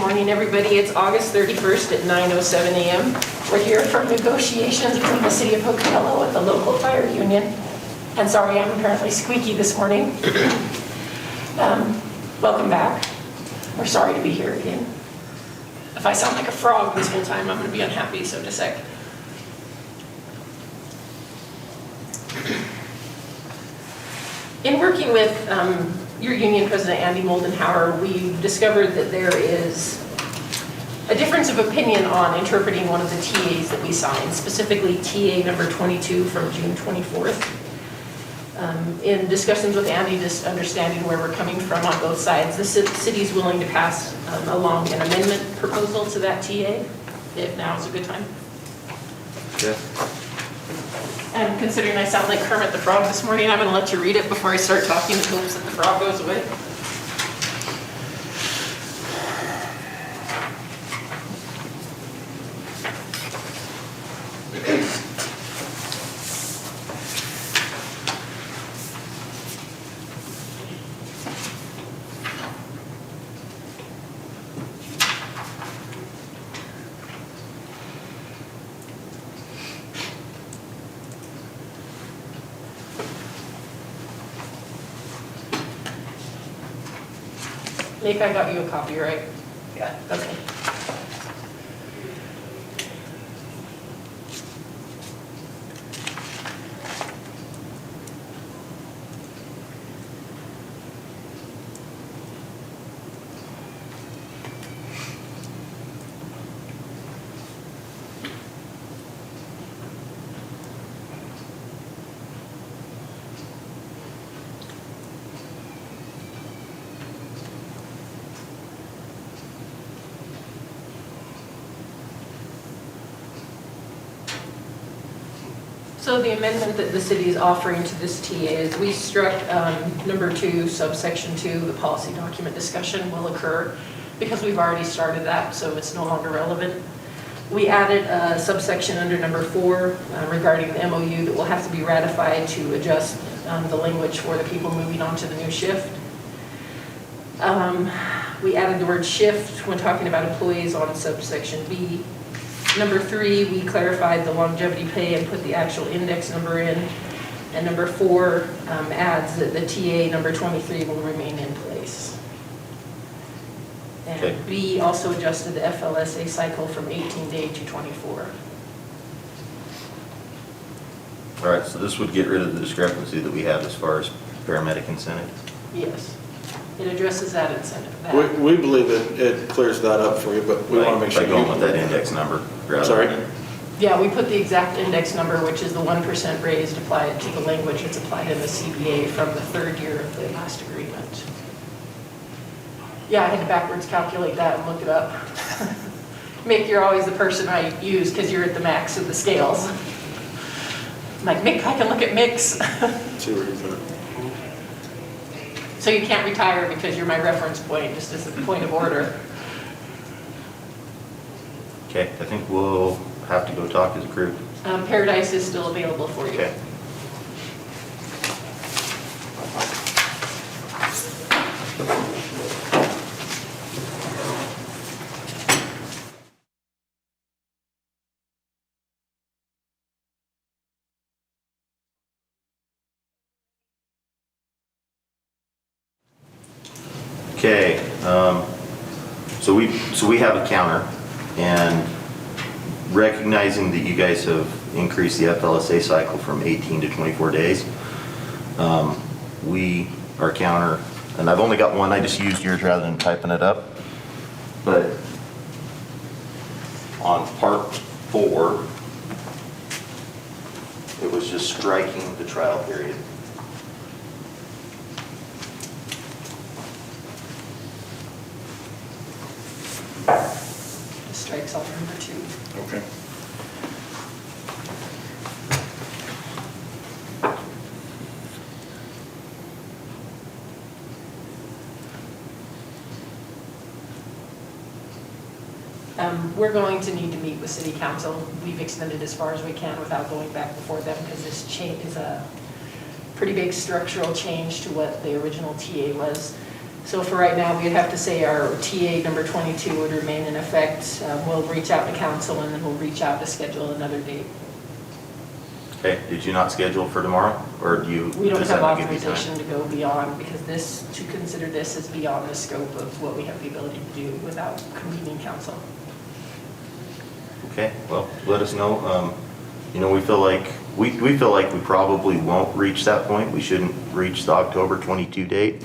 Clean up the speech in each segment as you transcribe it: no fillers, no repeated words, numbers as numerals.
morning, everybody. It's August 31st at 9:07 a.m. We're here for negotiations between the city of Pocatello and the local fire union. And sorry, I'm apparently squeaky this morning. Welcome back. We're sorry to be here again. If I sound like a frog this whole time, I'm going to be unhappy, so in a sec. In working with your union president, Andy Moldenhauer, we discovered that there is a difference of opinion on interpreting one of the TAs that we signed, specifically TA number 22 from June 24th. In discussions with Andy, just understanding where we're coming from on both sides, the city is willing to pass along an amendment proposal to that TA, if now is a good time. Yeah. And considering I sound like Kermit the Frog this morning, I'm going to let you read it before I start talking in hopes that the frog goes away. Nick, I got you a copy, right? Yeah. Okay. So the amendment that the city is offering to this TA is we struck number 2, subsection 2, the policy document discussion will occur because we've already started that, so it's no longer relevant. We added a subsection under number 4 regarding the MOU that will have to be ratified to adjust the language for the people moving on to the new shift. We added the word shift when talking about employees on subsection B. Number 3, we clarified the longevity pay and put the actual index number in. And number 4 adds that the TA number 23 will remain in place. And Okay. B also adjusted the FLSA cycle from 18-day to 24. All right, so this would get rid of the discrepancy that we have as far as paramedic incentive. Yes, it addresses that incentive. We believe it clears that up for you, but we want to make sure. By going with that index number. rather Sorry? than- Yeah, we put the exact index number, which is the 1% raised, applied to the language that's applied in the CBA from the 3rd year of the last agreement. Yeah, I had to backwards calculate that and look it up. Mick, you're always the person I use because you're at the max of the scales. I'm like, Mick, I can look at Mick's. See where he's at. So you can't retire because you're my reference point, just as a point of order. Okay, I think we'll have to go talk as a group. Paradise is still available for you. Okay. Okay, so we have a counter, and recognizing that you guys have increased the FLSA cycle from 18 to 24 days, our counter, and I've only got one, I just used yours rather than typing it up, but on part 4, it was just striking the trial period. Strikes off number 2. Okay. We're going to need to meet with City Council. We've extended as far as we can without going back before them because this change is a pretty big structural change to what the original TA was. So for right now, we'd have to say our TA number 22 would remain in effect. We'll reach out to council and then we'll reach out to schedule another date. Okay, did you not schedule for tomorrow, or do you? We don't does have that not give you time? authorization to go beyond, because this, to consider this is beyond the scope of what we have the ability to do without convening council. Okay, well, let us know. You know, we feel like we probably won't reach that point. We shouldn't reach the October 22 date.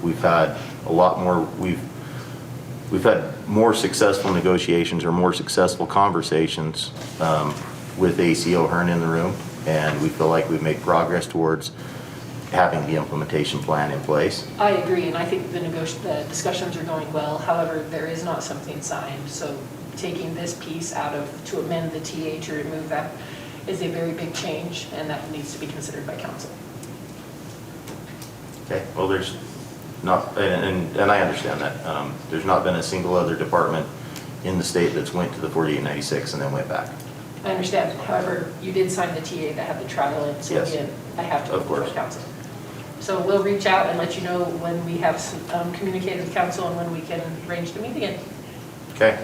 We've had a lot more, we've had more successful negotiations or more successful conversations with AC O'Hearn in the room, and we feel like we've made progress towards having the implementation plan in place. I agree, and I think the discussions are going well. However, there is not something signed, so taking this piece out of, to amend the TA to remove that is a very big change, and that needs to be considered by council. Okay, well, there's not, and I understand that. There's not been a single other department in the state that's went to the 4896 and then went back. I understand. However, you did sign the TA that had the trial in, so Yes. again, I have to Of report course. to council. So we'll reach out and let you know when we have communicated with council and when we can arrange to meet again. Okay.